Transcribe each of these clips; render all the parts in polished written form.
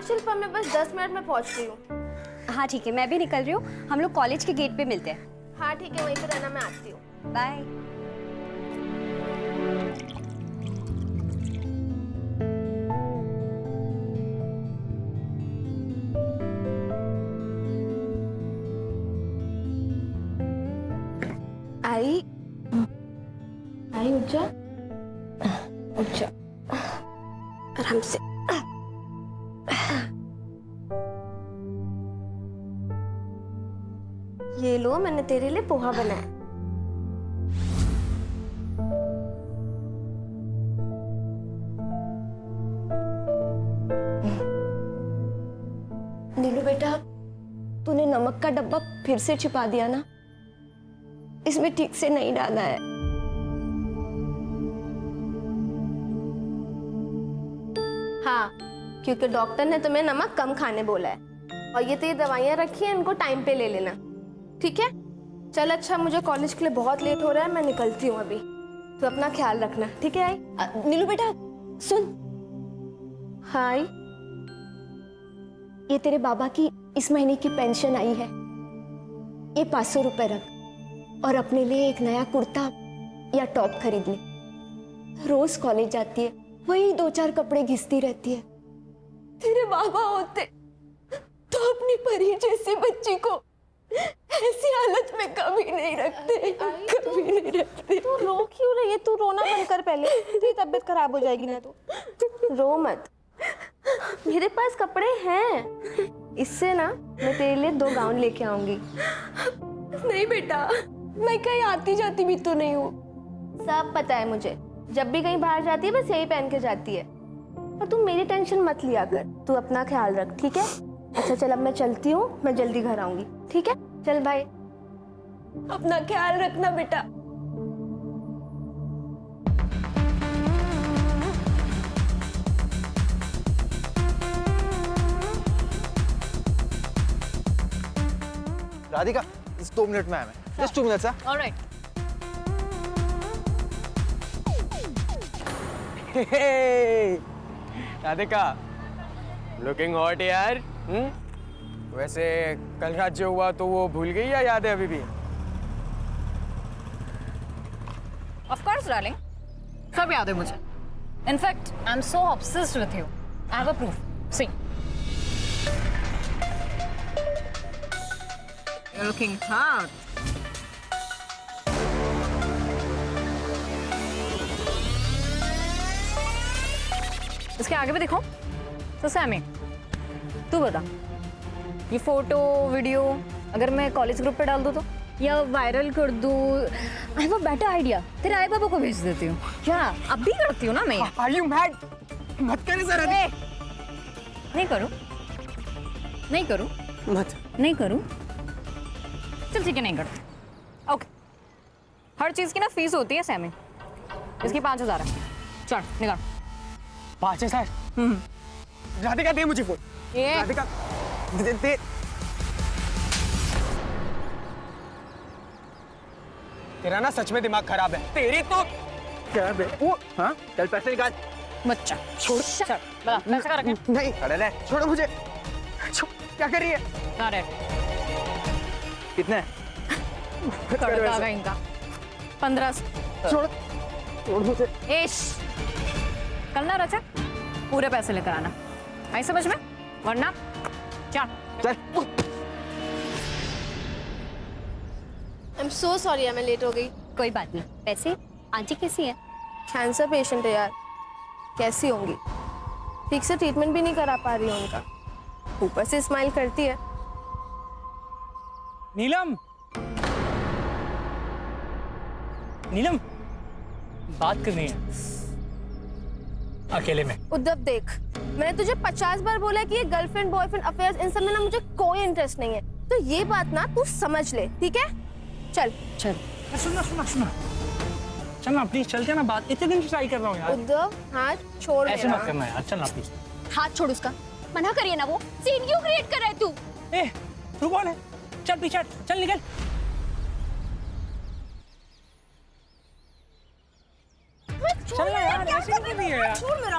शिल्पा, मैं बस 10 मिनट में पहुंच रही हूँ। हाँ ठीक है, मैं भी निकल रही हूँ। हम लोग कॉलेज के गेट पे मिलते हैं। हाँ ठीक है, वहीं पे रहना, मैं आती हूँ। बाय। आई आई, उठ जा, उठ जा आराम से। ये लो, मैंने तेरे लिए पोहा बनाया। नीलू बेटा, तूने नमक का डब्बा फिर से छिपा दिया ना, इसमें ठीक से नहीं डाला है। हाँ, क्योंकि डॉक्टर ने तुम्हें नमक कम खाने बोला है, और ये तो ये दवाइयाँ रखी हैं, इनको टाइम पे ले लेना, ठीक है? चल अच्छा, मुझे कॉलेज के लिए बहुत लेट हो रहा है, मैं निकलती हूँ अभी। तो अपना ख्याल रखना, ठीक है? आई नीलू बेटा सुन। हाय, ये तेरे बाबा की इस महीने की पेंशन आई है, ये 500 रुपए रख और अपने लिए एक नया कुर्ता या टॉप खरीद ले। रोज कॉलेज जाती है, वही 2-4 कपड़े घिसती रहती है। तेरे बाबा होते तो अपनी परी जैसी बच्ची को ऐसी हालत में कभी नहीं रखते, कभी नहीं रखते। तू रो क्यों रही है? तू रोना बंद कर पहले, तेरी तबीयत खराब हो जाएगी ना। तो रो मत, मेरे पास कपड़े हैं, इससे ना मैं तेरे लिए 2 गाउन लेके आऊंगी। नहीं बेटा, मैं कहीं आती जाती भी तो नहीं हूँ। सब पता है मुझे, जब भी कहीं बाहर जाती है बस यही पहन के जाती है। और तू मेरी टेंशन मत लिया कर, तू अपना ख्याल रख, ठीक है? अच्छा चल, अब मैं चलती हूँ, मैं जल्दी घर आऊंगी, ठीक है? चल बाय। अपना ख्याल रखना बेटा। राधिका, इस 2 मिनट में आया मैं। Just 2 minutes, huh? All right. Hey, Radhika, looking hot यार। वैसे कल रात जो हुआ तो वो भूल गई या याद है अभी भी? Of course, darling. सब याद है मुझे. In fact, I'm so obsessed with you. I have a proof. See. You're looking hot. इसके आगे भी दिखो। तो सैमी, तू बता, ये फोटो वीडियो अगर मैं कॉलेज ग्रुप पे डाल दूँ तो, या वायरल कर दूँ? I have a better idea, तेरे आई बाबा को भेज देती हूँ। क्या अब भी करती हूँ ना मैं? Are you mad? मत करे सर। नहीं करूँ, नहीं करूँ, मत। नहीं करूँ। चल ठीक है, नहीं करती। ओके, हर चीज की ना फीस होती है सैमी। इसकी 5000 है। चल निकाल। 5000? राधिका दे मुझे फोन। ये राधिका दे। तेरा ना सच में दिमाग खराब है। तेरी तो क्या बे? वो हाँ, चल पैसे निकाल। बच्चा छोड़। चल बता, पैसे का रखें। नहीं, अरे ले, छोड़ो मुझे। क्या कर रही है? अरे कितने? कड़का का इनका 1500। छोड़ मुझे। एश, कल ना रचा पूरे पैसे लेकर आना, आई समझ में? वरना चल चल। आई एम सो सॉरी, मैं लेट हो गई। कोई बात नहीं। वैसे आंटी कैसी है? कैंसर पेशेंट है यार, कैसी होंगी? ठीक से ट्रीटमेंट भी नहीं करा पा रही हूँ उनका, ऊपर से स्माइल करती है। नीलम, नीलम, बात करनी है अकेले में। उद्धव देख, मैंने तुझे 50 बार बोला कि ये गर्लफ्रेंड बॉयफ्रेंड अफेयर्स इन सब में ना मुझे कोई इंटरेस्ट नहीं है, तो ये बात ना तू समझ ले, ठीक है? चल चल। सुनना सुनना सुनना, चलना प्लीज, चलते हैं ना। बात इतने दिन से ट्राई कर रहा हूँ यार। उद्धव हाथ छोड़ ऐसे मेरा। मत करना यार, चलना प्लीज। हाथ छोड़ उसका, मना करिए ना। वो सीन क्यों क्रिएट कर रहा है तू? ए, तू कौन है? चल पीछे हट, चल निकल। चलना यार, ऐसे क्यों कर रही है यार? छोड़ मेरा।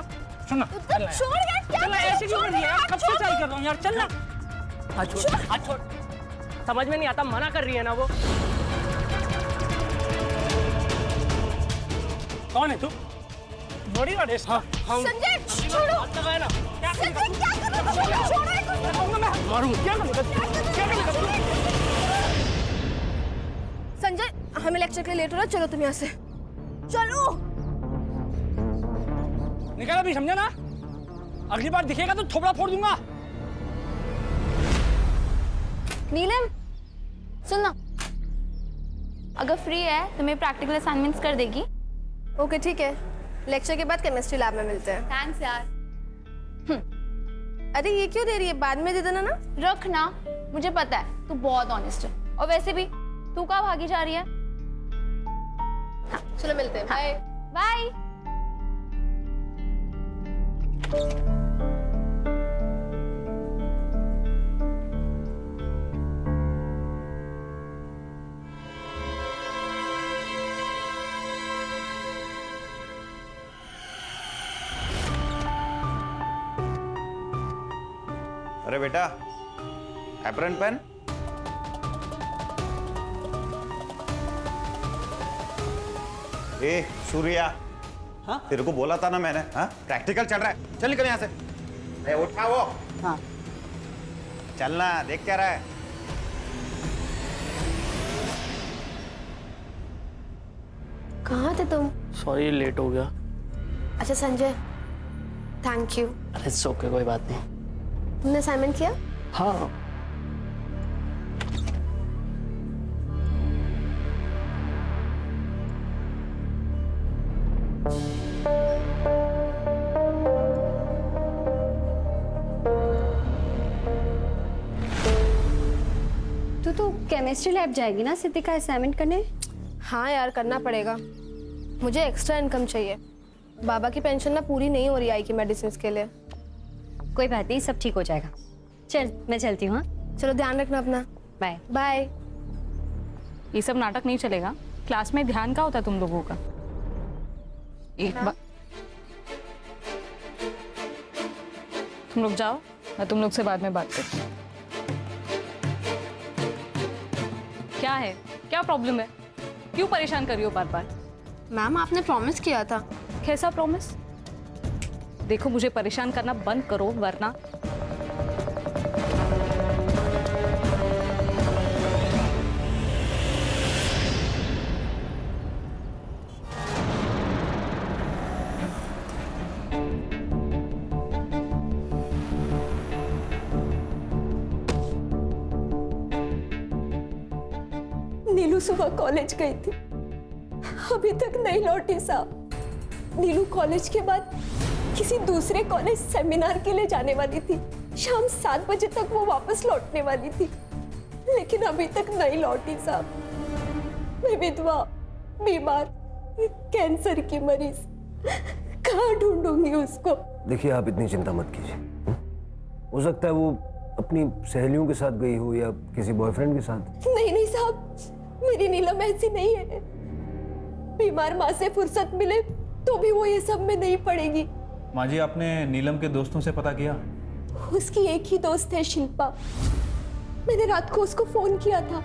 सुन ना, चल ना छोड़ यार, क्या चल ना, कर रहे हो? ऐसे क्यों कर रही है यार? कब से ट्राई कर रहा हूँ यार, चल ना। हाथ छोड़, हाथ छोड़। समझ में नहीं आता, मना कर रही है ना वो। कौन है तू? बॉडी गार्ड है इसका? संजय छोड़ो। हाथ लगाया ना। संजय क्या कर रहे हो? छोड़ो, छोड़ो इसको। मारूंगा, क्या करूँगा? संजय हमें लेक्चर के लिए लेट हो रहा है, चलो तुम यहाँ से चलो। निकल अभी, समझा ना? अगली बार दिखेगा तो थोबड़ा फोड़ दूंगा। नीलम सुन ना, अगर फ्री है तो मेरे प्रैक्टिकल असाइनमेंट्स कर देगी? ओके ठीक है, लेक्चर के बाद केमिस्ट्री लैब में मिलते हैं। थैंक्स यार। अरे ये क्यों दे रही है, बाद में दे देना ना। रख ना, मुझे पता है तू बहुत ऑनेस्ट है, और वैसे भी तू कहाँ भागी जा रही है? चलो मिलते हैं, बाय। बाय। अरे बेटा, एप्रन पेन। ए सूर्या, हाँ तेरे को बोला था ना मैंने, हाँ प्रैक्टिकल चल रहा है, चल निकल यहाँ से। ए उठा वो। हाँ चलना, देख क्या रहा है? कहाँ थे तुम? सॉरी लेट हो गया। अच्छा संजय, थैंक यू। अरे इट्स ओके, कोई बात नहीं। तुमने असाइनमेंट किया? हाँ तो केमिस्ट्री लैब जाएगी ना सिद्धि का असाइनमेंट करने? हाँ यार, करना पड़ेगा, मुझे एक्स्ट्रा इनकम चाहिए। बाबा की पेंशन ना पूरी नहीं हो रही आई की मेडिसिन के लिए। कोई बात नहीं, सब ठीक हो जाएगा। चल मैं चलती हूँ। चलो ध्यान रखना अपना, बाय बाय। ये सब नाटक नहीं चलेगा। क्लास में ध्यान का होता है तुम लोगों का? एक बार तुम लोग जाओ, मैं तुम लोग से बाद में बात करती हूँ। क्या है, क्या प्रॉब्लम है? क्यों परेशान कर रही हो बार बार? मैम आपने प्रॉमिस किया था। कैसा प्रॉमिस? देखो मुझे परेशान करना बंद करो वरना। नीलू सुबह कॉलेज गई थी, अभी तक नहीं लौटी साहब। नीलू कॉलेज के बाद किसी दूसरे कॉलेज सेमिनार के लिए जाने वाली थी। शाम 7 बजे तक वो वापस लौटने वाली थी, लेकिन अभी तक नहीं लौटी साहब। मैं विधवा, बीमार, कैंसर की मरीज, कहाँ ढूंढूंगी उसको? देखिए आप इतनी चिंता मत कीजिए। हो सकता है वो अपनी सहेलियों के साथ गई हो या किसी बॉयफ्रेंड के साथ। नहीं नहीं साहब, मेरी नीलम ऐसी नहीं है। बीमार माँ से फुर्सत मिले तो भी वो ये सब में नहीं पड़ेगी। माँ जी, आपने नीलम के दोस्तों से पता किया? उसकी एक ही दोस्त है शिल्पा। मैंने रात को उसको फोन किया था,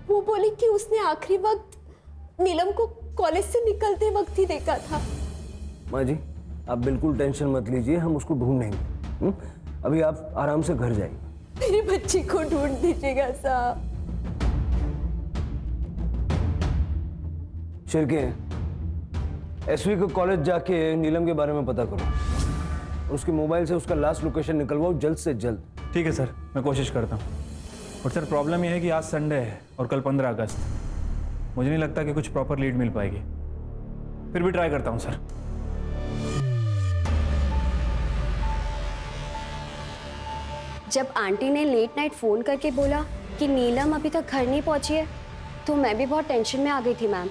वो बोली कि उसने आखिरी वक्त नीलम को कॉलेज से निकलते वक्त ही देखा था। माँ जी आप बिल्कुल टेंशन मत लीजिए, हम उसको ढूंढेंगे। अभी आप आराम से घर जाइए। मेरी बच्ची को ढूंढ दीजिएगा साहब। शिरके, एसवी को कॉलेज जाके नीलम के बारे में पता करो। उसके मोबाइल से उसका लास्ट लोकेशन निकलवाओ जल्द से जल्द। ठीक है सर, मैं कोशिश करता हूँ। और सर प्रॉब्लम यह है कि आज संडे है और कल 15 अगस्त। मुझे नहीं लगता कि कुछ प्रॉपर लीड मिल पाएगी, फिर भी ट्राई करता हूँ सर। जब आंटी ने लेट नाइट फोन करके बोला कि नीलम अभी तक घर नहीं पहुंची है, तो मैं भी बहुत टेंशन में आ गई थी मैम।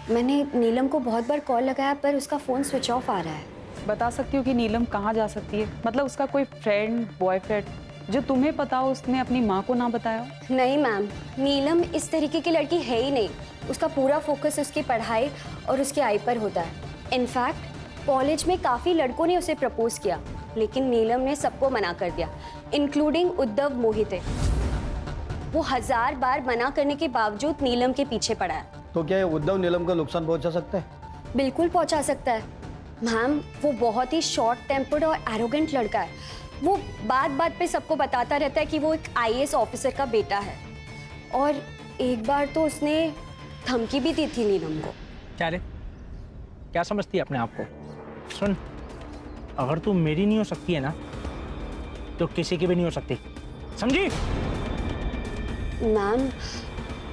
मैंने नीलम को बहुत बार कॉल लगाया पर उसका फ़ोन स्विच ऑफ आ रहा है। बता सकती हो कि नीलम कहाँ जा सकती है? मतलब उसका कोई फ्रेंड, बॉयफ्रेंड जो तुम्हें पता हो, उसने अपनी माँ को ना बताया हो? नहीं मैम, नीलम इस तरीके की लड़की है ही नहीं। उसका पूरा फोकस उसकी पढ़ाई और उसकी आई पर होता है। इनफैक्ट कॉलेज में काफ़ी लड़कों ने उसे प्रपोज किया, लेकिन नीलम ने सबको मना कर दिया, इंक्लूडिंग उद्धव मोहिते। वो 1000 बार मना करने के बावजूद नीलम के पीछे पड़ा है। तो क्या ये उद्धव नीलम को नुकसान पहुंचा सकता है? बिल्कुल पहुंचा सकता है मैम। वो बहुत ही शॉर्ट टेम्पर्ड और एरोगेंट लड़का है। वो बात बात पे सबको बताता रहता है कि वो एक IAS ऑफिसर का बेटा है, और एक बार तो उसने धमकी भी दी थी नीलम को। क्या रे, क्या समझती है अपने आप को? सुन, अगर तू मेरी नहीं हो सकती है ना, तो किसी की भी नहीं हो सकती, समझी? मैम,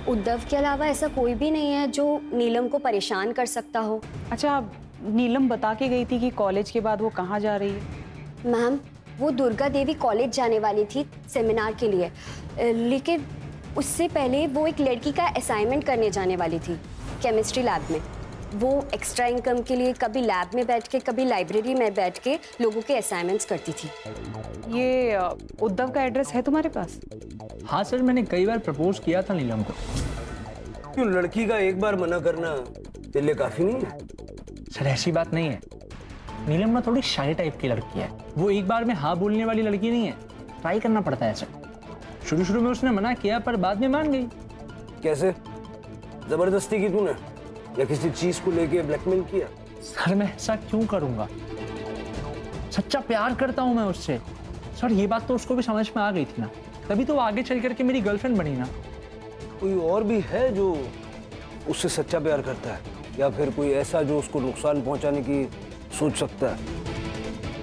उद्धव के अलावा ऐसा कोई भी नहीं है जो नीलम को परेशान कर सकता हो। अच्छा, नीलम बता के गई थी कि कॉलेज के बाद वो कहाँ जा रही है? मैम, वो दुर्गा देवी कॉलेज जाने वाली थी सेमिनार के लिए, लेकिन उससे पहले वो एक लड़की का असाइनमेंट करने जाने वाली थी केमिस्ट्री लैब में। वो एक्स्ट्रा इनकम के लिए कभी लैब में बैठ के, कभी लाइब्रेरी में बैठ के लोगों के असाइनमेंट्स करती थी। ये उद्धव का एड्रेस है तुम्हारे पास? हाँ सर, मैंने कई बार प्रपोज किया था नीलम को। क्यों, लड़की का एक बार मना करना तेरे लिए काफी नहीं है? सर ऐसी बात नहीं है, नीलम ना थोड़ी शाय टाइप की लड़की है। वो एक बार में हाँ बोलने वाली लड़की नहीं है, ट्राई करना पड़ता है सर। शुरू शुरू में उसने मना किया, पर बाद में मान गई। कैसे? जबरदस्ती की तूने या किसी चीज को लेके ब्लैकमेल किया? सर मैं ऐसा क्यों करूंगा, सच्चा प्यार करता हूं मैं उससे। सर ये बात तो उसको भी समझ में आ गई थी ना, तभी तो वो आगे चल करके मेरी गर्लफ्रेंड बनी ना। कोई और भी है जो उससे सच्चा प्यार करता है, या फिर कोई ऐसा जो उसको नुकसान पहुंचाने की सोच सकता है?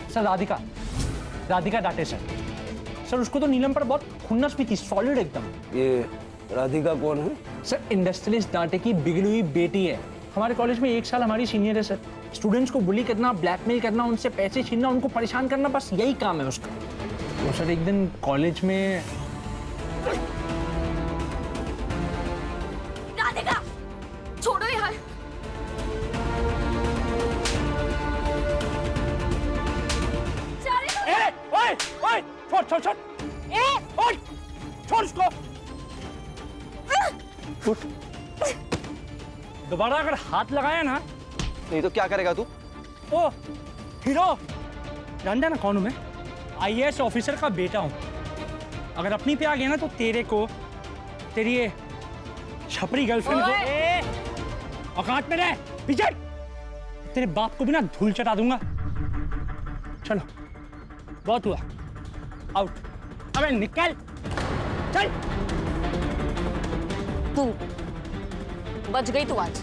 सर राधिका डांटे सर उसको तो नीलम पर बहुत खुन्नस भी थी, सॉलिड एकदम। ये राधिका कौन है? सर इंडस्ट्रियलिस्ट डांटे की बिगड़ी हुई बेटी है। हमारे कॉलेज में 1 साल हमारी सीनियर है सर। स्टूडेंट्स को बुली करना, ब्लैकमेल करना, उनसे पैसे छीनना, उनको परेशान करना, बस यही काम है उसका। तो सर एक दिन कॉलेज में राधिका, छोड़ो यार। छोड़ छोड़ उसको। दोबारा अगर हाथ लगाया ना, नहीं तो क्या करेगा तू? ओ हीरो, जानता ना कौन हूं मैं? IAS ऑफिसर का बेटा हूं। अगर अपनी पे आ गया ना तो तेरे को, तेरी ये छपरी गर्लफ्रेंड को औकात में रह पीछे, तेरे बाप को भी ना धूल चटा दूंगा। चलो बहुत हुआ, आउट। अबे निकल, चल। तू बच गई तू आज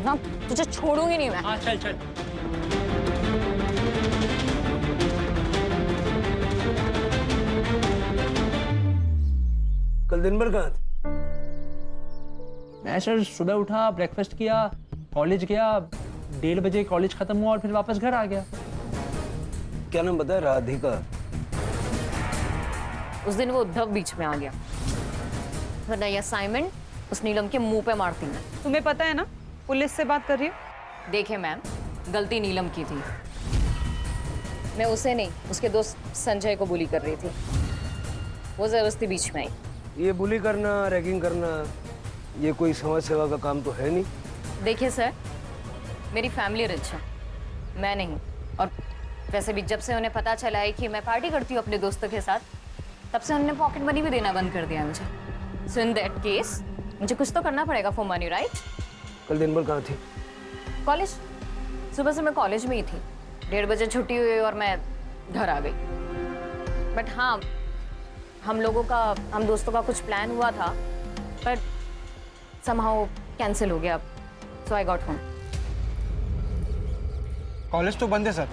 ना, तुझे छोड़ूंगी नहीं मैं। हाँ चल चल। कल दिन भर कहाँ थे? मैं सर सुबह उठा, ब्रेकफास्ट किया, कॉलेज गया, 1:30 बजे कॉलेज खत्म हुआ और फिर वापस घर आ गया। क्या नाम बताया? राधिका। उस दिन वो उद्धव बीच में आ गया, वरना ये असाइनमेंट उस नीलम के मुंह पे मारती मैं। तुम्हें पता है ना पुलिस से बात कर रही हो? देखिए मैम, गलती नीलम की थी। मैं उसे नहीं, उसके दोस्त संजय को बुली कर रही थी। वो जबरदस्ती बीच में आई। ये बुली करना, रैगिंग करना, ये कोई समाज सेवा का काम तो है नहीं। देखिए सर, मेरी फैमिली रिच है, मैं नहीं। और वैसे भी जब से उन्हें पता चला है कि मैं पार्टी करती हूँ अपने दोस्तों के साथ, तब से उन्होंने पॉकेट मनी भी देना बंद कर दिया मुझे। सो इन दैट केस मुझे कुछ तो करना पड़ेगा फॉर मनी, राइट? कल दिन भर कहाँ थी? कॉलेज। सुबह से मैं कॉलेज में ही थी। 1:30 बजे छुट्टी हुई और मैं घर आ गई। बट हाँ, हम दोस्तों का कुछ प्लान हुआ था, बट समहाउ कैंसिल हो गया। सो आई गॉट होम। कॉलेज तो बंद है सर,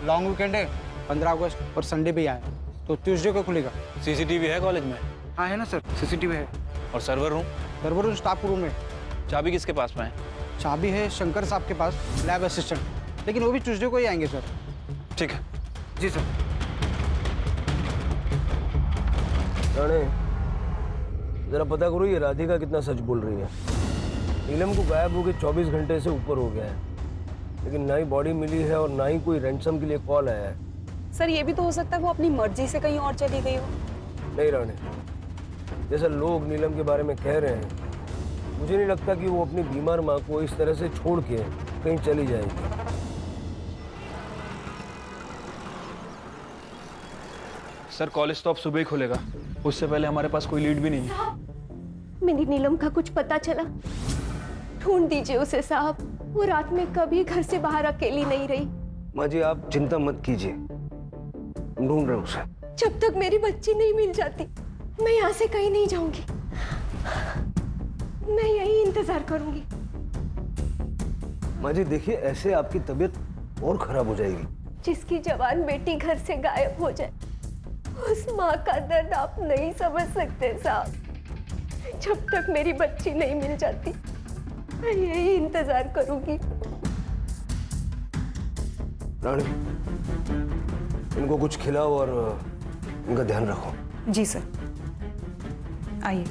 लॉन्ग वीकेंड है, 15 अगस्त और संडे भी आया, तो ट्यूसडे को खुलेगा। CCTV है कॉलेज में? हाँ है ना सर, CCTV है। और server room? Server room staff room में। चाबी किसके पास में है? चाबी है शंकर साहब के पास, लैब असिस्टेंट, लेकिन वो भी ट्यूसडे को ही आएंगे सर। ठीक है। जी सर। राणे, जरा पता करो ये राधिका कितना सच बोल रही है। नीलम को गायब होकर 24 घंटे से ऊपर हो गया है, लेकिन ना ही बॉडी मिली है और ना ही कोई रैंसम के लिए कॉल आया है। सर ये भी तो हो सकता है वो अपनी मर्जी से कहीं और चली गई हो। नहीं राणे, जैसा लोग नीलम के बारे में कह रहे हैं, मुझे नहीं लगता कि वो अपनी बीमार माँ को इस तरह से छोड़ के कहीं चली जाएगी। सर कॉलेज तो अब सुबह ही खुलेगा, उससे पहले हमारे पास कोई लीड भी नहीं है। मेरी नीलम का कुछ पता चला? ढूंढ दीजिए उसे साहब। वो रात में कभी घर से बाहर अकेली नहीं रही। माँ जी आप चिंता मत कीजिए, हम ढूंढ रहे हैं उसे। जब तक मेरी बच्ची नहीं मिल जाती मैं यहाँ से कहीं नहीं जाऊंगी। मैं यही इंतजार करूंगी। माँ जी देखिए, ऐसे आपकी तबीयत और खराब हो जाएगी। जिसकी जवान बेटी घर से गायब हो जाए, उस माँ का दर्द आप नहीं समझ सकते साहब। जब तक मेरी बच्ची नहीं मिल जाती मैं यही इंतजार करूंगी। रानी, इनको कुछ खिलाओ और इनका ध्यान रखो। जी सर, आइए।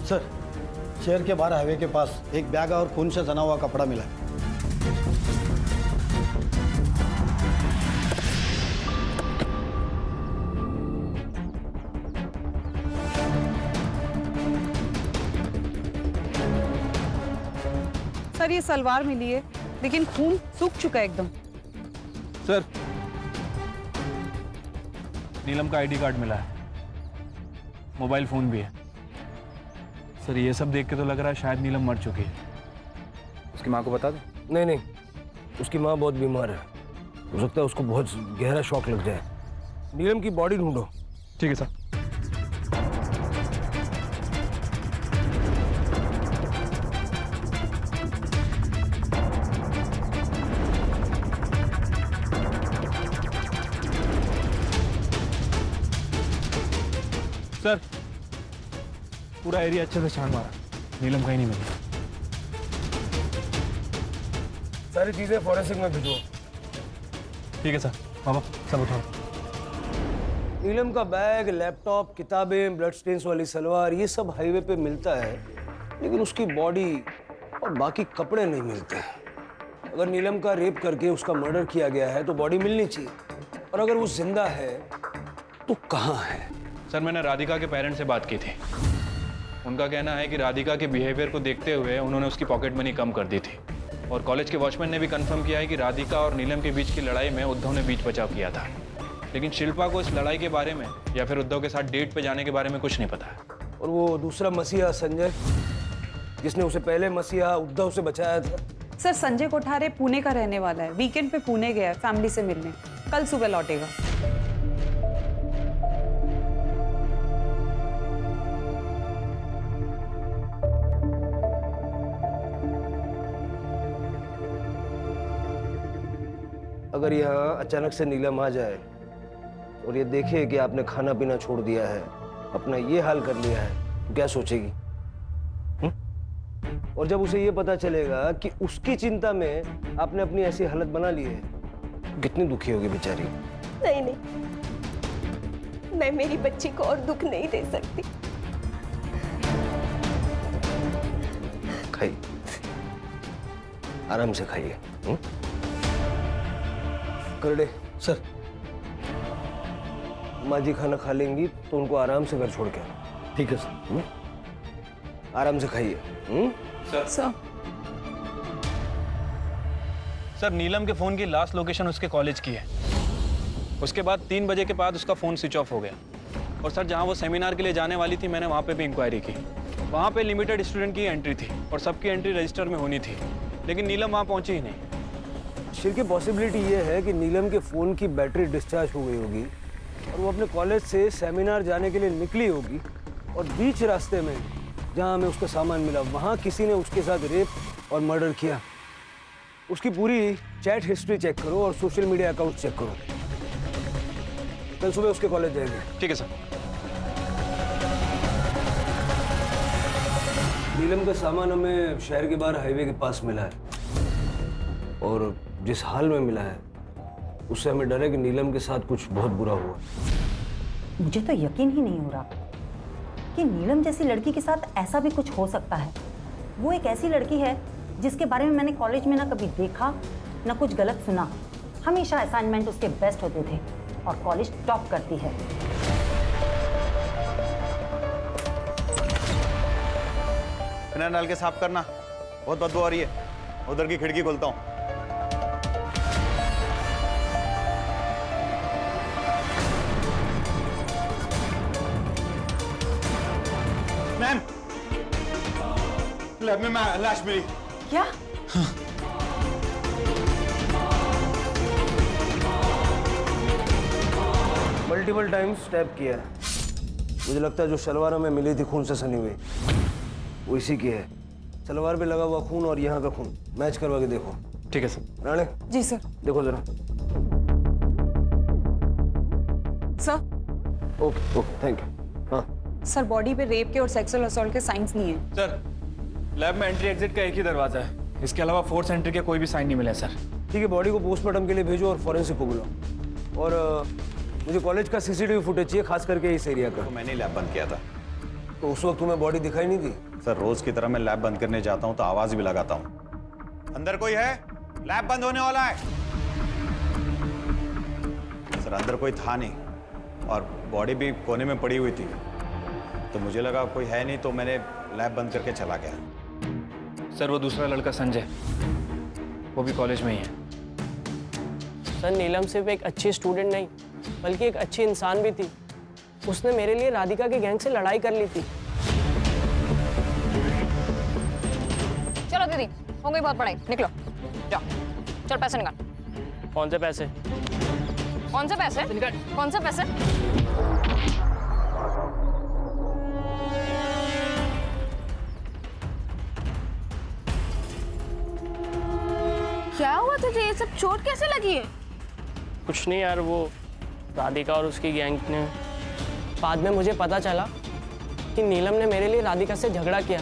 सर, शहर के बाहर हाईवे के पास एक बैग और खून से सना हुआ कपड़ा मिला है। सर ये सलवार मिली है, लेकिन खून सूख चुका है एकदम। सर नीलम का आईडी कार्ड मिला है, मोबाइल फोन भी है। सर ये सब देख के तो लग रहा है शायद नीलम मर चुकी है। उसकी माँ को बता दो। नहीं नहीं, उसकी माँ बहुत बीमार है, हो सकता है उसको बहुत गहरा शॉक लग जाए। नीलम की बॉडी ढूंढो। ठीक है सर। सर पूरा एरिया अच्छे से छान मारा, नीलम कहीं नहीं मिली। सारी चीजें फॉरेंसिक में भिजो। ठीक है सर। बाबा सब उठाओ। नीलम का बैग, लैपटॉप, किताबें, ब्लड स्टेन्स वाली सलवार, ये सब हाईवे पे मिलता है, लेकिन उसकी बॉडी और बाकी कपड़े नहीं मिलते। अगर नीलम का रेप करके उसका मर्डर किया गया है तो बॉडी मिलनी चाहिए, और अगर वो जिंदा है तो कहाँ है? सर मैंने राधिका के पेरेंट्स से बात की थी। उनका कहना है कि राधिका के बिहेवियर को देखते हुए उन्होंने उसकी पॉकेट मनी कम कर दी थी, और कॉलेज के वॉचमैन ने भी कंफर्म किया है कि राधिका और नीलम के बीच की लड़ाई में उद्धव ने बीच बचाव किया था। लेकिन शिल्पा को इस लड़ाई के बारे में या फिर उद्धव के साथ डेट पे जाने के बारे में कुछ नहीं पता है। और वो दूसरा मसीहा संजय, जिसने उसे पहले मसीहा उद्धव से बचाया था। सर संजय कोठारे पुणे का रहने वाला है, वीकेंड पे पुणे गया है फैमिली से मिलने, कल सुबह लौटेगा। अगर यहाँ अचानक से नीलम आ जाए और ये देखे कि आपने खाना पीना छोड़ दिया है, अपना ये हाल कर लिया है, तो क्या सोचेगी? और जब उसे ये पता चलेगा कि उसकी चिंता में आपने अपनी ऐसी हालत बना ली है, कितनी दुखी होगी बेचारी। नहीं नहीं, मैं मेरी बच्ची को और दुख नहीं दे सकती। खाइए, आराम से खाइए। करडे सर, माँ जी खाना खा लेंगी तो उनको आराम से घर छोड़ के आना। ठीक है सर। आराम से खाइए। सर सर नीलम के फोन की लास्ट लोकेशन उसके कॉलेज की है। उसके बाद 3 बजे के बाद उसका फोन स्विच ऑफ हो गया। और सर जहाँ वो सेमिनार के लिए जाने वाली थी, मैंने वहाँ पे भी इंक्वायरी की। वहाँ पे लिमिटेड स्टूडेंट की एंट्री थी और सबकी एंट्री रजिस्टर में होनी थी, लेकिन नीलम वहाँ पहुँची ही नहीं। शिर की पॉसिबिलिटी ये है कि नीलम के फ़ोन की बैटरी डिस्चार्ज हो गई होगी और वो अपने कॉलेज से सेमिनार जाने के लिए निकली होगी, और बीच रास्ते में जहाँ हमें उसका सामान मिला वहाँ किसी ने उसके साथ रेप और मर्डर किया। उसकी पूरी चैट हिस्ट्री चेक करो और सोशल मीडिया अकाउंट चेक करो। कल सुबह उसके कॉलेज जाएंगे। ठीक है सर। नीलम का सामान हमें शहर के बाहर हाईवे के पास मिला है, और जिस हाल में मिला है उससे हमें डर है कि नीलम के साथ कुछ बहुत बुरा हुआ। मुझे तो यकीन ही नहीं हो रहा कि नीलम जैसी लड़की के साथ ऐसा भी कुछ हो सकता है। वो एक ऐसी लड़की है जिसके बारे में मैंने कॉलेज में ना कभी देखा ना कुछ गलत सुना। हमेशा असाइनमेंट उसके बेस्ट होते थे और कॉलेज टॉप करती है। बिना नल के साफ करना, बहुत बदबू आ रही है। उधर की खिड़की खोलता हूँ। मैम, लैब में लाश मिली। क्या? मल्टीपल टाइम्स स्टैब किया है। मुझे लगता है जो शलवार में मिली थी खून से सनी हुई, वो इसी की है। सलवार पे लगा हुआ खून और यहाँ का खून मैच करवा के देखो। ठीक है सर। राणे। जी सर। देखो जरा। Sir. Okay okay, thank you. हाँ सर, बॉडी पे रेप के और सेक्सुअल असॉल्ट के साइंस नहीं है। सर, लैब में एंट्री एग्जिट का एक ही दरवाजा है, इसके अलावा फोर्स एंट्री के कोई भी साइन नहीं मिले सर। ठीक है, बॉडी को पोस्टमार्टम के लिए भेजो और फॉरेंसिक को बुलाओ। और मुझे कॉलेज का सीसीटीवी फुटेज चाहिए, खास करके इस एरिया का। तो मैंने लैब बंद किया था। तो उस वक्त तुम्हें बॉडी दिखाई नहीं दी? सर, रोज की तरह मैं लैब बंद करने जाता हूँ तो आवाज भी लगाता हूँ, अंदर कोई है, लैब बंद होने वाला है। सर, अंदर कोई था नहीं और बॉडी भी कोने में पड़ी हुई थी, तो मुझे लगा कोई है नहीं, तो मैंने लैब बंद करके चला गया। सर, वो दूसरा लड़का संजय, वो भी कॉलेज में ही है। सर, नीलम सिर्फ एक अच्छी स्टूडेंट नहीं बल्कि एक अच्छी इंसान भी थी। उसने मेरे लिए राधिका के गैंग से लड़ाई कर ली थी। चलो दीदी, हो गई बहुत पढ़ाई, निकलो जाओ। चल पैसे निकाल। कौन से पैसे? कौन से पैसे? कौन से पैसे? क्या हुआ तुझे? ये सब चोट कैसे लगी है? कुछ नहीं यार, वो राधिका और उसकी गैंग ने, बाद में मुझे पता चला कि नीलम ने मेरे लिए राधिका से झगड़ा किया,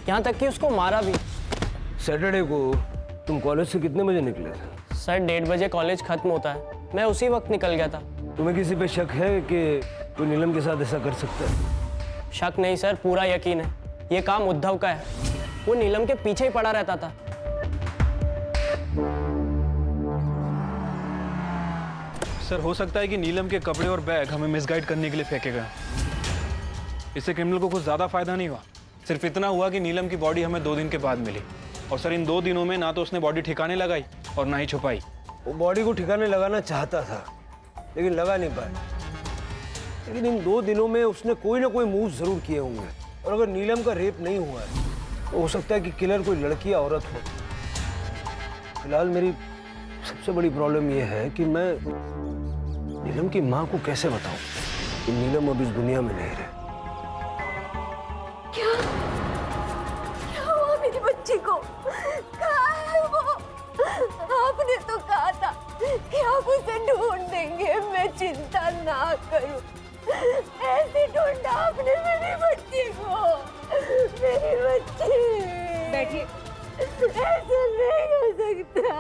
यहाँ तक कि उसको मारा भी। सैटरडे को तुम कॉलेज से कितने बजे निकले थे? सर, 1:30 बजे कॉलेज खत्म होता है, मैं उसी वक्त निकल गया था। तुम्हें किसी पे शक है कि कोई नीलम के साथ ऐसा कर सकता है? शक नहीं सर, पूरा यकीन है। ये काम उद्धव का है, वो नीलम के पीछे ही पड़ा रहता था। सर, हो सकता है कि नीलम के कपड़े और बैग हमें मिसगाइड करने के लिए फेंके गए। इससे क्रिमिनल को कुछ ज़्यादा फायदा नहीं हुआ, सिर्फ इतना हुआ कि नीलम की बॉडी हमें 2 दिन के बाद मिली। और सर, इन 2 दिनों में ना तो उसने बॉडी ठिकाने लगाई और ना ही छुपाई। वो बॉडी को ठिकाने लगाना चाहता था लेकिन लगा नहीं पाया। लेकिन इन 2 दिनों में उसने कोई ना कोई मूव जरूर किए होंगे। और अगर नीलम का रेप नहीं हुआ है तो हो सकता है कि किलर कोई लड़की या औरत हो। फिलहाल मेरी सबसे बड़ी प्रॉब्लम यह है कि मैं नीलम की माँ को कैसे बताऊं कि नीलम अब इस दुनिया में नहीं रहे। क्या हुआ मेरी बच्ची को? कहाँ है वो? आपने तो कहा था कि आप उसे ढूंढ देंगे, मैं चिंता ना करूं। ऐसे ढूंढा आपने मेरी बच्ची को। मेरी बच्ची, बैठिए। ऐसा नहीं हो सकता।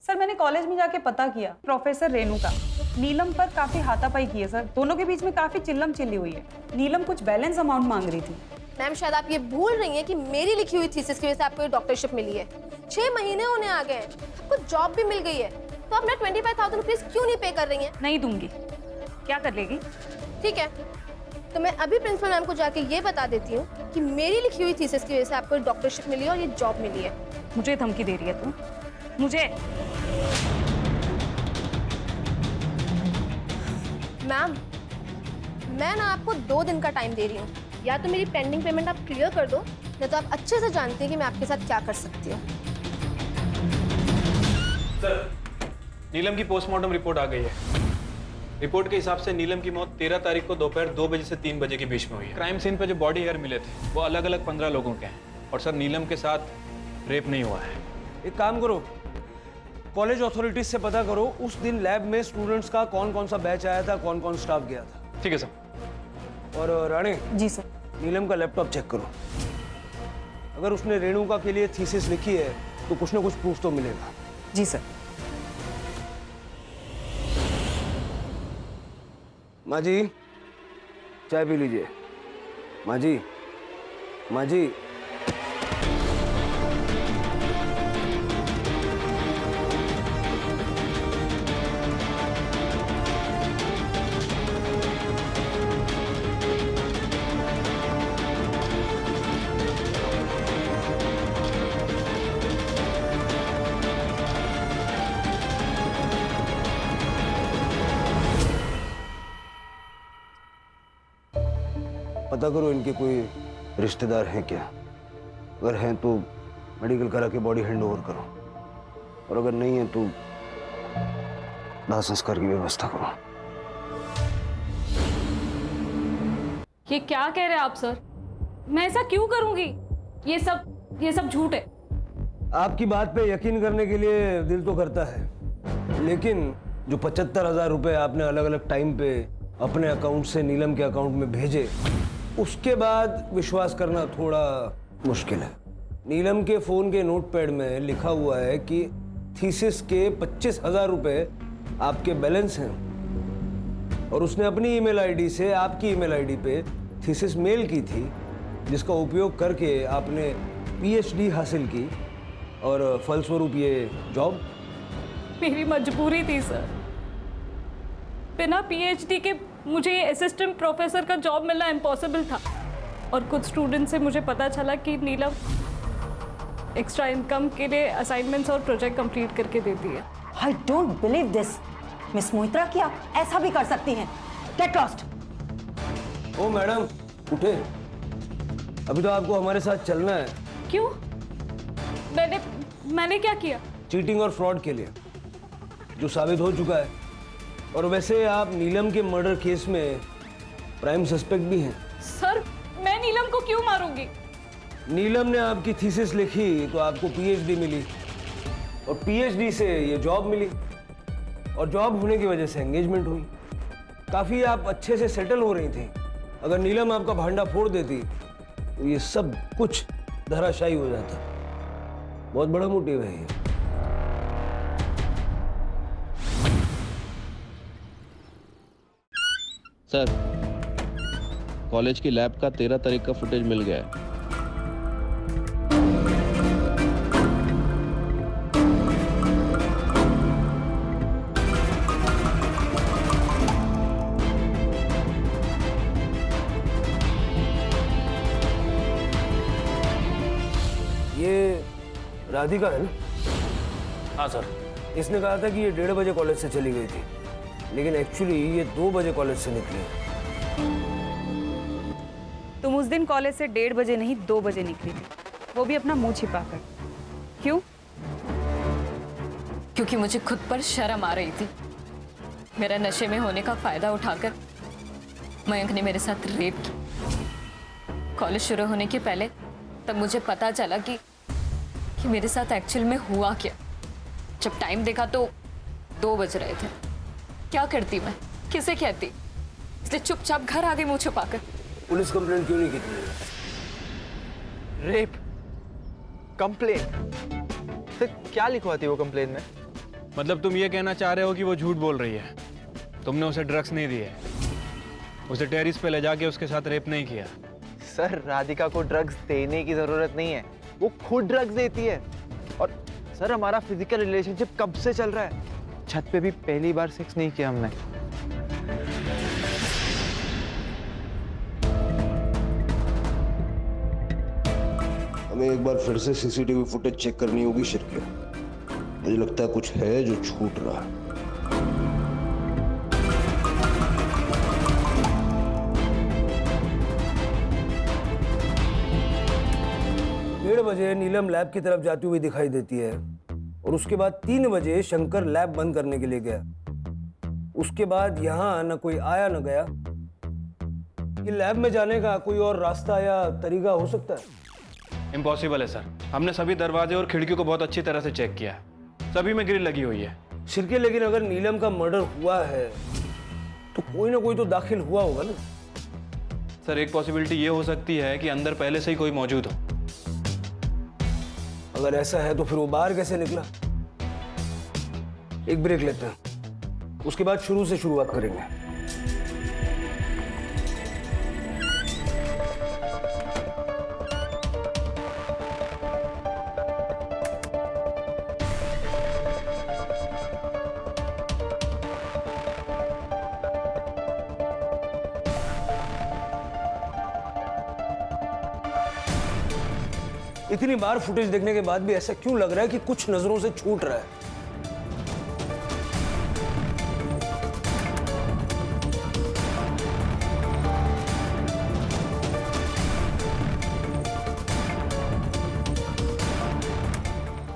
सर, मैंने कॉलेज में जाके पता किया, प्रोफेसर रेणुका नीलम पर काफी हाथापाई की है सर। दोनों के बीच में काफी चिल्लम चिल्ली हुई है। नीलम कुछ बैलेंस अमाउंट मांग रही थी। मैम, शायद आप ये भूल रही हैं कि मेरी लिखी हुई थीसिस की वजह से आपको ये डॉक्टरशिप मिली है। 6 महीने होने आ गए हैं, आपको जॉब भी मिल गई है, तो आप ना 25,000 रुपीज क्यों नहीं पे कर रही हैं? नहीं दूंगी। क्या कर लेगी? ठीक है, तो मैं अभी प्रिंसिपल मैम को जाके ये बता देती हूँ कि मेरी लिखी हुई थीसिस की वजह से आपको डॉक्टरशिप मिली है और ये जॉब मिली है। मुझे धमकी दे रही है तू? मुझे? मैम, मैं ना आपको 2 दिन का टाइम दे रही हूँ, या तो मेरी पेंडिंग पेमेंट आप क्लियर कर दो, नहीं तो आप अच्छे से जानती हैं कि मैं आपके साथ क्या कर सकती हूँ। सर, नीलम की पोस्टमार्टम रिपोर्ट आ गई है। रिपोर्ट के हिसाब से नीलम की मौत 13 तारीख को दोपहर 2 बजे से 3 बजे के बीच में हुई है। क्राइम सीन पे जो बॉडी हेयर मिले थे वो अलग अलग 15 लोगों के हैं। और सर, नीलम के साथ रेप नहीं हुआ है। एक काम करो, कॉलेज अथॉरिटीज से पता करो उस दिन लैब में स्टूडेंट्स का कौन कौन सा बैच आया था, कौन कौन स्टाफ गया था। ठीक है सर। और राणे। जी सर। नीलम का लैपटॉप चेक करो, अगर उसने रेणुका के लिए थीसिस लिखी है तो कुछ ना कुछ प्रूफ तो मिलेगा। जी सर। माँ जी, चाय पी लीजिए। माँ जी, माँ जी। पता करो इनके कोई रिश्तेदार हैं क्या। अगर हैं तो मेडिकल करा के बॉडी हैंड ओवर करो, और अगर नहीं है तो दाह संस्कार की व्यवस्था करो। ये क्या कह रहे हैं आप सर? मैं ऐसा क्यों करूंगी? ये सब झूठ है। आपकी बात पे यकीन करने के लिए दिल तो करता है, लेकिन जो 75,000 रुपए आपने अलग अलग टाइम पे अपने अकाउंट से नीलम के अकाउंट में भेजे, उसके बाद विश्वास करना थोड़ा मुश्किल है। नीलम के फोन के नोटपैड में लिखा हुआ है कि थीसिस के 25,000 रुपए आपके बैलेंस हैं, और उसने अपनी ईमेल आईडी से आपकी ईमेल आईडी पे थीसिस मेल की थी, जिसका उपयोग करके आपने पीएचडी हासिल की, और फलस्वरूप ये जॉब। मेरी मजबूरी थी सर। बिना पीएचडी के मुझे ये असिस्टेंट प्रोफेसर का जॉब मिलना इम्पॉसिबल था, और कुछ स्टूडेंट से मुझे पता चला कि नीलम एक्स्ट्रा इनकम के लिए असाइनमेंट्स और प्रोजेक्ट कंप्लीट करके देती है। I don't believe this. Miss Moitra, क्या आप ऐसा भी कर सकती हैं? Get lost. ओ मैडम उठे, अभी तो आपको हमारे साथ चलना है। क्यों? मैंने क्या किया? चीटिंग और फ्रॉड के लिए, जो साबित हो चुका है। और वैसे आप नीलम के मर्डर केस में प्राइम सस्पेक्ट भी हैं। सर, मैं नीलम को क्यों मारूंगी? नीलम ने आपकी थीसिस लिखी तो आपको पीएचडी मिली, और पीएचडी से ये जॉब मिली, और जॉब होने की वजह से एंगेजमेंट हुई। काफी आप अच्छे से सेटल हो रही थी। अगर नीलम आपका भांडा फोड़ देती तो ये सब कुछ धराशायी हो जाता। बहुत बड़ा मोटिव है ये। सर, कॉलेज की लैब का 13 तारीख का फुटेज मिल गया है। ये राधिका है ना? हाँ सर। इसने कहा था कि ये 1:30 बजे कॉलेज से चली गई थी, लेकिन एक्चुअली ये 2 बजे कॉलेज से निकली। तुम उस दिन कॉलेज से 1:30 बजे नहीं 2 बजे निकली थी, वो भी अपना मुंह छिपाकर। क्यों? क्योंकि मुझे खुद पर शर्म आ रही थी। मेरा नशे में होने का फायदा उठाकर मयंक ने मेरे साथ रेप की। कॉलेज शुरू होने के पहले तब मुझे पता चला कि मेरे साथ एक्चुअल में हुआ क्या। जब टाइम देखा तो 2 बज रहे थे। क्या करती मैं, किसे कहती? इसलिए चुपचाप घर आ गई मुंह छुपाकर। पुलिस कंप्लेंट क्यों नहीं की थी? Rape complaint? तो क्या लिखवाती वो कंप्लेंट में? मतलब तुम ये कहना चाह रहे हो कि वो झूठ बोल रही है? तुमने उसे ड्रग्स नहीं दिए, उसे टेरिस पे ले जाके उसके साथ रेप नहीं किया? सर, राधिका को ड्रग्स देने की जरूरत नहीं है, वो खुद ड्रग्स देती है। और सर, हमारा फिजिकल रिलेशनशिप कब से चल रहा है? छत पे भी पहली बार सेक्स नहीं किया हमने। हमें एक बार फिर से सीसीटीवी फुटेज चेक करनी होगी शिरके। मुझे लगता है कुछ है जो छूट रहा है। 1:30 बजे नीलम लैब की तरफ जाती हुई दिखाई देती है, और उसके बाद 3 बजे शंकर लैब बंद करने के लिए गया। उसके बाद यहाँ न कोई आया न गया। ये लैब में जाने का कोई और रास्ता या तरीका हो सकता है? इम्पॉसिबल है सर। हमने सभी दरवाजे और खिड़कियों को बहुत अच्छी तरह से चेक किया है, सभी में ग्रिल लगी हुई है। शिरके, लेकिन अगर नीलम का मर्डर हुआ है तो कोई ना कोई तो दाखिल हुआ होगा ना? सर, एक पॉसिबिलिटी ये हो सकती है कि अंदर पहले से ही कोई मौजूद हो। अगर ऐसा है तो फिर वो बाहर कैसे निकला? एक ब्रेक लेते हैं, उसके बाद शुरू से शुरुआत करेंगे। इतनी बार फुटेज देखने के बाद भी ऐसा क्यों लग रहा है कि कुछ नजरों से छूट रहा है?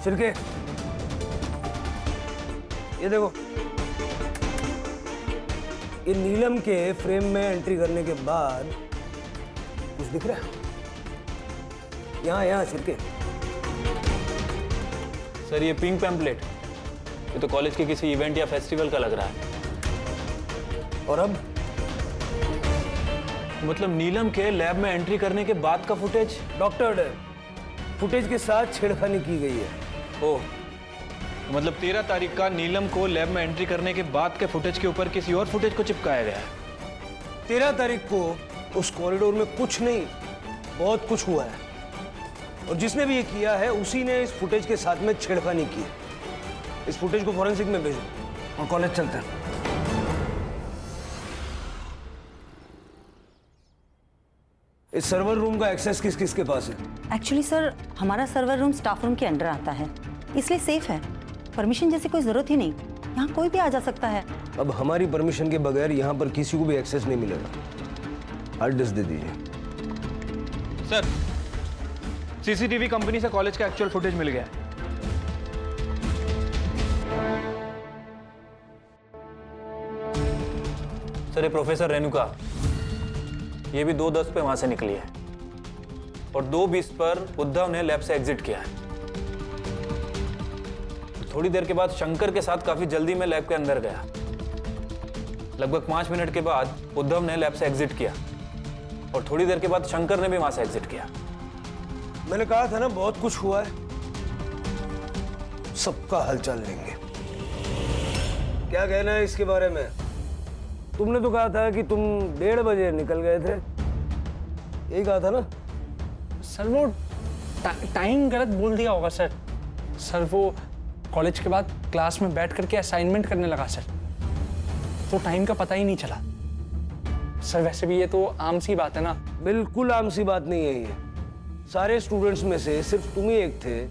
छिड़के, ये देखो, ये नीलम के फ्रेम में एंट्री करने के बाद कुछ दिख रहा है? यहाँ छिड़के। सर ये पिंक पैम्पलेट, ये तो कॉलेज के किसी इवेंट या फेस्टिवल का लग रहा है। और अब मतलब नीलम के लैब में एंट्री करने के बाद का फुटेज? डॉक्टर फुटेज के साथ छेड़खानी की गई है। ओह, मतलब 13 तारीख का नीलम को लैब में एंट्री करने के बाद के फुटेज के ऊपर किसी और फुटेज को चिपकाया गया है। 13 तारीख को उस कॉरिडोर में कुछ नहीं, बहुत कुछ हुआ है, और जिसने भी ये किया है उसी ने इस फुटेज के साथ में छेड़खानी की है। इस फुटेज को फॉरेंसिक में भेजो और कॉलेज चलते हैं। इस सर्वर रूम का एक्सेस किस किस के पास है? एक्चुअली सर, हमारा सर्वर रूम स्टाफ रूम के अंडर आता है, इसलिए सेफ है। परमिशन जैसी कोई जरूरत ही नहीं, यहाँ कोई भी आ जा सकता है। अब हमारी परमिशन के बगैर यहाँ पर किसी को भी एक्सेस नहीं मिलेगा। हार्ड डिस्क दे दीजिए। सर, सीसीटीवी कंपनी से कॉलेज का एक्चुअल फुटेज मिल गया है। सर ये प्रोफेसर रेणुका, ये भी 2:10 पे वहां से निकली है और 2:20 पर उद्धव ने लैब से एग्जिट किया है। थोड़ी देर के बाद शंकर के साथ काफी जल्दी में लैब के अंदर गया। लगभग 5 मिनट के बाद उद्धव ने लैब से एग्जिट किया और थोड़ी देर के बाद शंकर ने भी वहां से एग्जिट किया। मैंने कहा था ना, बहुत कुछ हुआ है, सबका हालचाल लेंगे। क्या कहना है इसके बारे में? तुमने तो कहा था कि तुम 1:30 बजे निकल गए थे, यही कहा था ना? सर वो टाइम गलत बोल दिया होगा सर। सर वो कॉलेज के बाद क्लास में बैठ करके असाइनमेंट करने लगा सर, तो टाइम का पता ही नहीं चला। सर वैसे भी ये तो आम सी बात है ना। बिल्कुल आम सी बात नहीं है ये। सारे स्टूडेंट्स में से सिर्फ तुम ही एक थे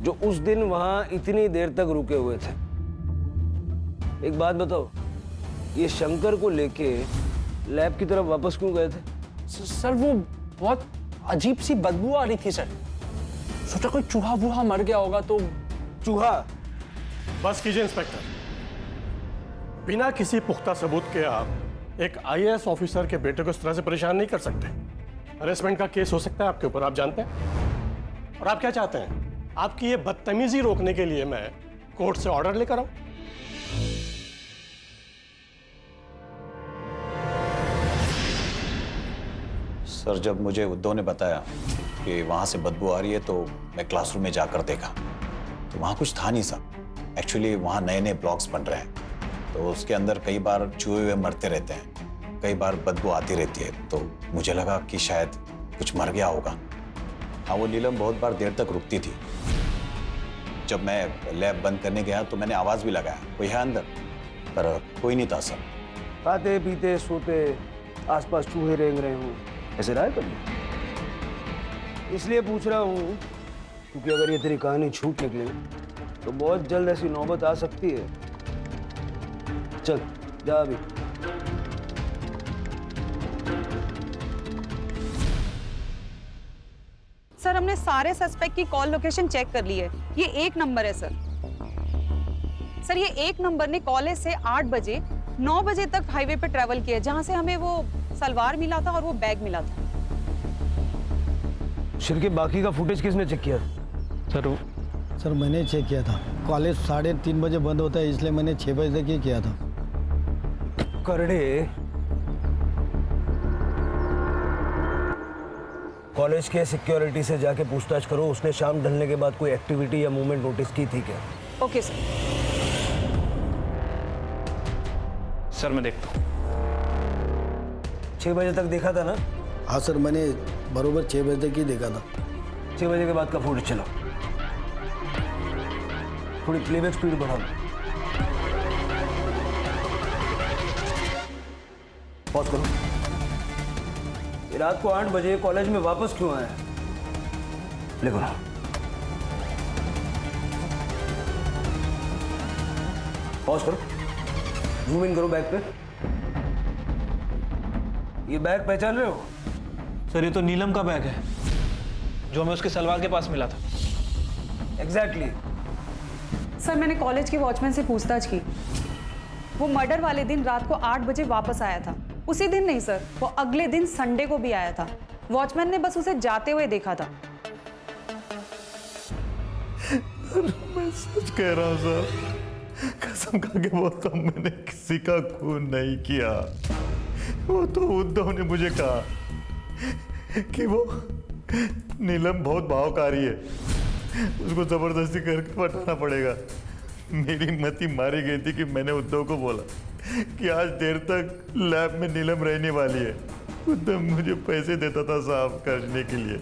जो उस दिन वहां इतनी देर तक रुके हुए थे। एक बात बताओ, ये शंकर को लेके लैब की तरफ वापस क्यों गए थे? सर वो बहुत अजीब सी बदबू आ रही थी सर, सोचा कोई चूहा वूहा मर गया होगा तो। चूहा? बस कीजिए इंस्पेक्टर, बिना किसी पुख्ता सबूत के आप एक आईएएस ऑफिसर के बेटे को इस तरह से परेशान नहीं कर सकते। हरेसमेंट का केस हो सकता है आपके ऊपर, आप जानते हैं। और आप क्या चाहते हैं? आपकी ये बदतमीजी रोकने के लिए मैं कोर्ट से ऑर्डर लेकर आऊं? सर, जब मुझे उद्धव ने बताया कि वहाँ से बदबू आ रही है तो मैं क्लासरूम में जाकर देखा तो वहाँ कुछ था नहीं सर। एक्चुअली वहाँ नए नए ब्लॉक्स बन रहे हैं तो उसके अंदर कई बार चूहे हुए मरते रहते हैं, कई बार बदबू आती रहती है, तो मुझे लगा कि शायद कुछ मर गया होगा। हाँ, वो नीलम बहुत बार देर तक रुकती थी। जब मैं लैब बंद करने गया तो मैंने आवाज़ भी लगाया, कोई है अंदर, पर कोई नहीं था सर। खाते पीते सोते आसपास चूहे रेंग रहे हों, ऐसे रहा है कभी? इसलिए पूछ रहा हूँ क्योंकि अगर ये तेरी कहानी झूठ निकले तो बहुत जल्द ऐसी नौबत आ सकती है। चल जा अभी। सर, हमने सारे सस्पेक्ट की कॉल लोकेशन चेक कर ली है। ये एक नंबर है सर। सर ये एक नंबर ने कॉलेज से 8 बजे 9 बजे तक हाईवे पे ट्रैवल किया, जहां से हमें वो सलवार मिला था और वो बैग मिला था। शिरके, बाकी का फुटेज किसने चेक किया? सर मैंने चेक किया था। कॉलेज 3:30 बजे बंद होता है, इसलिए मैंने 6 बजे तक ही किया था। करड़े, कॉलेज के सिक्योरिटी से जाके पूछताछ करो, उसने शाम ढलने के बाद कोई एक्टिविटी या मूवमेंट नोटिस की थी क्या? Okay sir. सर मैं देखता हूँ। 6 बजे तक देखा था ना? हाँ सर, मैंने बरोबर 6 बजे तक ही देखा था। 6 बजे के बाद का फुटेज चलो, थोड़ी प्लेबैक स्पीड बढ़ाओ। पॉज करो। ये रात को 8 बजे कॉलेज में वापस क्यों आया? लिखो ना। पॉज करो, जूम इन करो बैग पे। ये बैग पहचान रहे हो? सर ये तो नीलम का बैग है जो हमें उसके सलवार के पास मिला था। एग्जैक्टली सर मैंने कॉलेज के वॉचमैन से पूछताछ की। वो मर्डर वाले दिन रात को 8 बजे वापस आया था। उसी दिन नहीं सर, वो अगले दिन संडे को भी आया था। वॉचमैन ने बस उसे जाते हुए देखा था। मैं सच कह रहा हूँ सर, कसम खा के बोलता हूँ, मैंने किसी का खून नहीं किया। वो तो उद्धव ने मुझे कहा कि वो नीलम बहुत भावकारी है, उसको जबरदस्ती करके पटाना पड़ेगा। मेरी मति मारी गई थी कि मैंने उद्धव को बोला कि आज देर तक लैब में नीलम रहने वाली है। उद्धव मुझे पैसे देता था साफ करने के लिए,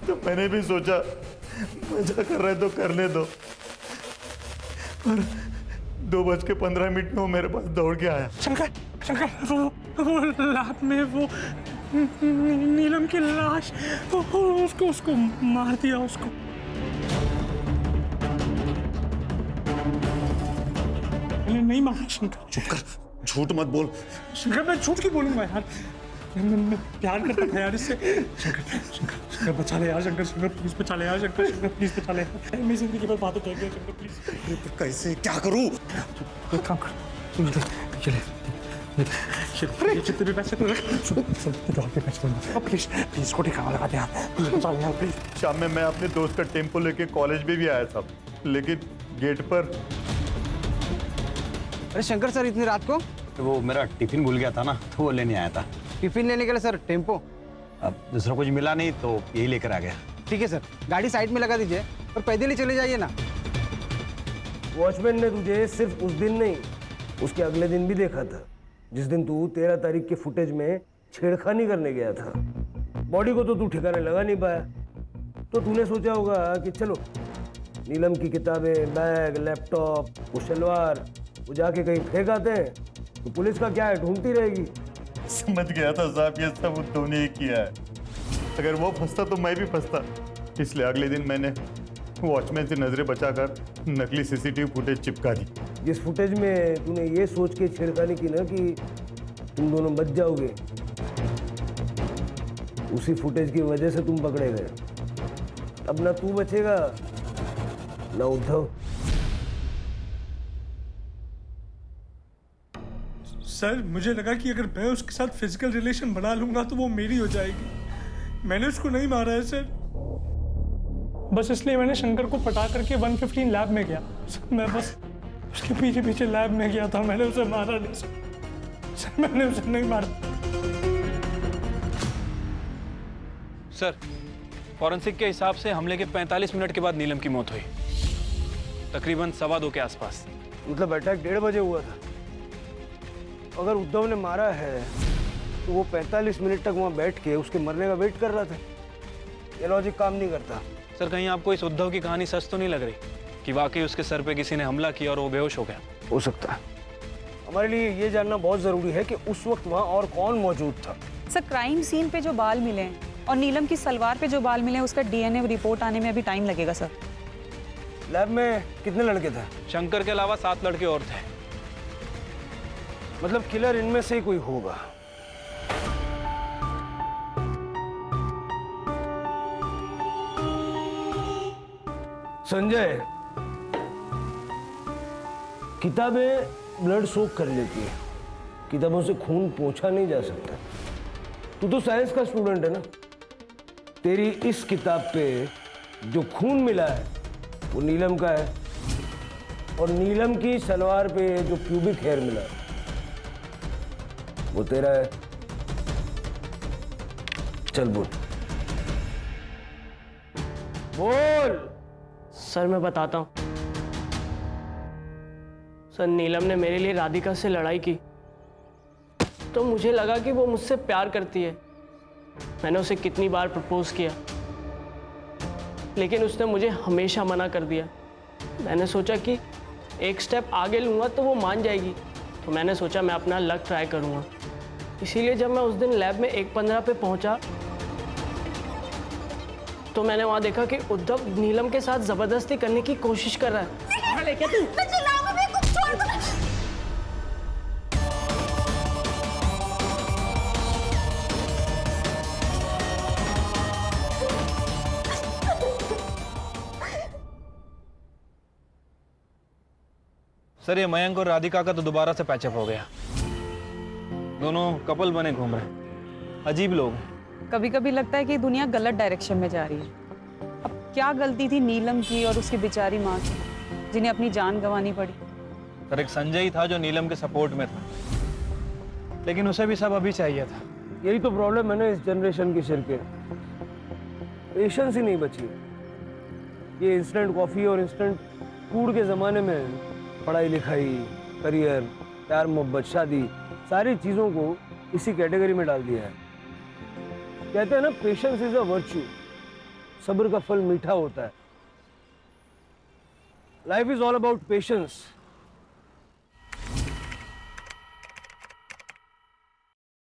तो मैंने भी सोचा मजा कर रहे तो करने दो। पर 2:15 में वो मेरे पास दौड़ के आया। शंकर, शंकर, वो लैब में वो नीलम की लाश, उसको मार दिया उसको। नहीं मारा शंकर। चुप कर, झूठ मत बोल। शंकर मैं झूठ क्यों बोलूंगा यार, मैं प्यार करता था यार इससे। शंकर, शंकर, शंकर बचा ले यार, शंकर, शंकर प्लीज बचा ले यार, शंकर, शंकर प्लीज बचा ले यार। मेरी जिंदगी पर बातें कह गया शंकर प्लीज। कैसे क्या करूं? एक काम कर, ये जितने भी पैसे प्लीज प्लीज को ठिकाना लगा दे यार, प्लीज बचा ले यार प्लीज। शाम में मैं अपने दोस्त का टेम्पो लेके कॉलेज में भी आया था, लेकिन गेट पर। अरे शंकर सर, इतनी रात को? वो मेरा टिफिन भूल गया था ना, तो वो लेने आया था। टिफिन लेने के लिए सर टेम्पो? अब दूसरा कुछ मिला नहीं तो यही लेकर आ गया। ठीक है सर, गाड़ी साइड में लगा दीजिए और पैदल ही चले जाइए ना। वॉचमैन ने तुझे सिर्फ उस दिन नहीं, उसके अगले दिन भी देखा था, जिस दिन तू 13 तारीख के फुटेज में छेड़खानी करने गया था। बॉडी को तो तू ठिकाने लगा नहीं पाया, तो तूने सोचा होगा कि चलो नीलम की किताबें, बैग, लैपटॉप, वो शलवार वो जाके कहीं फेंक आते हैं, तो पुलिस का क्या है, ढूंढती रहेगी। समझ गया था साहब, ये सब उद्धव ने ही किया है। अगर वो फंसता तो मैं भी फंसता, इसलिए अगले दिन मैंने वॉचमैन से नजरें बचाकर नकली सीसीटीवी फुटेज चिपका दी। जिस फुटेज में तूने ये सोच के छेड़खानी की ना कि तुम दोनों बच जाओगे, उसी फुटेज की वजह से तुम पकड़े गए। अब ना तू बचेगा ना उद्धव। सर मुझे लगा कि अगर मैं उसके साथ फिजिकल रिलेशन बना लूंगा तो वो मेरी हो जाएगी। मैंने उसको नहीं मारा है सर, बस इसलिए मैंने शंकर को पटा करके 115 लैब में गया। मैं बस उसके पीछे पीछे लैब में गया था, मैंने उसे मारा नहीं सर, मैंने उसे नहीं मारा। सर, फॉरेंसिक के हिसाब से हमले के 45 मिनट के बाद नीलम की मौत हुई, तकरीबन 2:15 के आसपास। मतलब अटैक 1:30 बजे हुआ था। अगर उद्धव ने मारा है तो वो 45 मिनट तक वहाँ बैठ के उसके मरने का वेट कर रहा था। ये लॉजिक काम नहीं करता। सर, कहीं आपको इस उद्धव की कहानी सच तो नहीं लग रही कि वाकई उसके सर पे किसी ने हमला किया और वो बेहोश हो गया? हो सकता है। हमारे लिए ये जानना बहुत जरूरी है कि उस वक्त वहाँ और कौन मौजूद था। सर क्राइम सीन पे जो बाल मिले हैं और नीलम की सलवार पे जो बाल मिले हैं, उसका डीएनए रिपोर्ट आने में अभी टाइम लगेगा सर। लैब में कितने लड़के थे? शंकर के अलावा 7 लड़के और थे। मतलब किलर इनमें से ही कोई होगा। संजय, किताबें ब्लड सोक कर लेती है, किताबों से खून पोंछा नहीं जा सकता। तू तो साइंस का स्टूडेंट है ना, तेरी इस किताब पे जो खून मिला है वो नीलम का है, और नीलम की सलवार पे जो प्यूबिक हेयर मिला है वो तेरा है। चल बोल बोल। सर मैं बताता हूँ। सर, नीलम ने मेरे लिए राधिका से लड़ाई की तो मुझे लगा कि वो मुझसे प्यार करती है। मैंने उसे कितनी बार प्रपोज किया, लेकिन उसने मुझे हमेशा मना कर दिया। मैंने सोचा कि एक स्टेप आगे लूँगा तो वो मान जाएगी, तो मैंने सोचा मैं अपना लक ट्राई करूँगा। इसीलिए जब मैं उस दिन लैब में 1:15 पे पहुँचा तो मैंने वहाँ देखा कि उद्धव नीलम के साथ जबरदस्ती करने की कोशिश कर रहा है। सर ये मयंक और राधिका का तो दोबारा से पैचअप हो गया। दोनों कपल बने घूम रहे हैं। अजीब लोग हैं। कभी कभी लगता है कि दुनिया गलत डायरेक्शन में जा रही है। अब क्या गलती थी नीलम की और उसकी बेचारी माँ की, जिन्हें अपनी जान गंवानी पड़ी। सर एक संजय ही था जो नीलम के सपोर्ट में था, लेकिन उसे भी सब अभी चाहिए था। यही तो प्रॉब्लम है ना इस जनरेशन के शिर के, पेशेंस ही नहीं बची। ये इंस्टेंट कॉफी और इंस्टेंट फूड के ज़माने में पढ़ाई लिखाई, करियर, प्यार मोहब्बत, शादी, सारी चीज़ों को इसी कैटेगरी में डाल दिया है। कहते हैं ना, पेशेंस इज अ वर्च्यू, सब्र का फल मीठा होता है। Life is all about patience.